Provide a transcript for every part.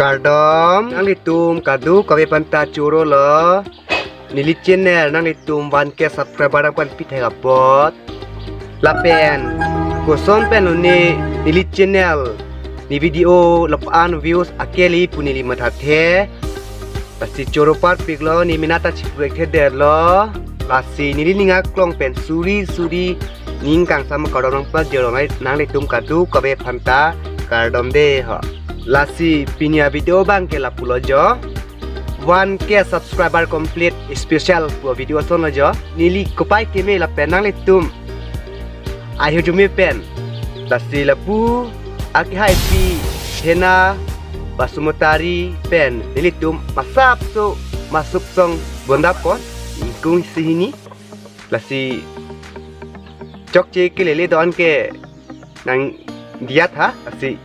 Kardom nang itum kadu kawe panta curo lo nili channel nang itum 1K subscriber ang pan pithe kapot lapen koson pen ni nili channel ni video lapan views akeli punili mathathe pasti curo part piklo ni minata chipwek the der lo lasi nili ninga klong pen suri ning kang sama kardom pa jerongai nang itum kadu kawe panta kardom de ha lasi pinya video bang ke la pulo jo 1K subscriber complete special pro video son jo nili kopai keme la penang le tum ayo jumi pen lasi la pu aki hai pi hena basumutari pen nili tum masap so masuk song bondap kon ingkung sini lasi chokche ke lele don ke nang diat ha lasi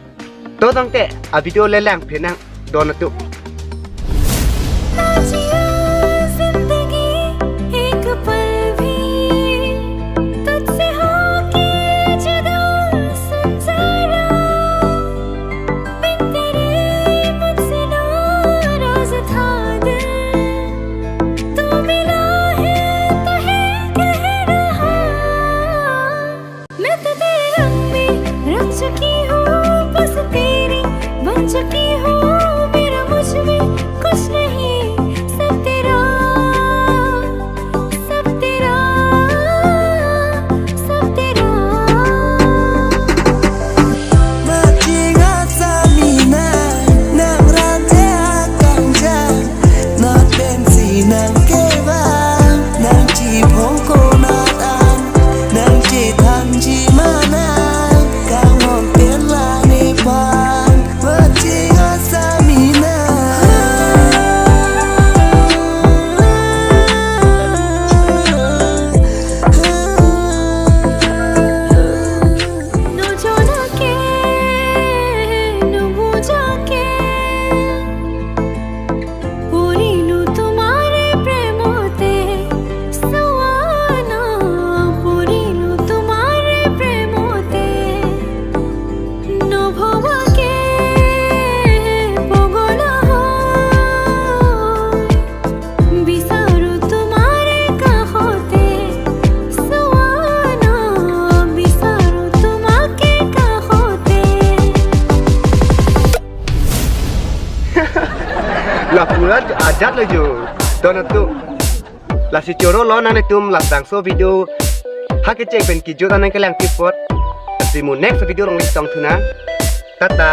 तो दंते आ video ले Lang फेना दोन तो चुकी हूँ मेरा मुझ में कुछ नहीं सब तेरा सब तेरा सब तेरा Matinga sa mina nang rante akang jang na pensi nang keba nang chi phong ko na tan nang chi tham chi mana kang hong pen la ne pa Matinga sa mina नो जोना के नो बुझा के पूरी लू तुम्हारे प्रेमोते savanna पूरी लू तुम्हारे प्रेमोते नो भवा के पगला हो बिसारू तुम्हारे कहोते savanna बिसारू तुम्हाके कहोते la pula ajat le jo dono tu lasi coro lo nang tum la sang so video ha ke cek pen ki jo nang ke lang tipot si mu next video rong tong thuna tata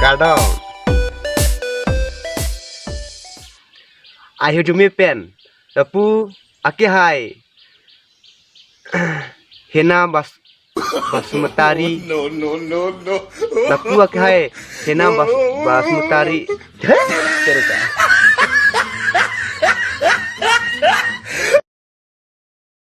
kardom ayo jumi pen lapu ake hai hena basumutari lapu ake hai hena basumutari terus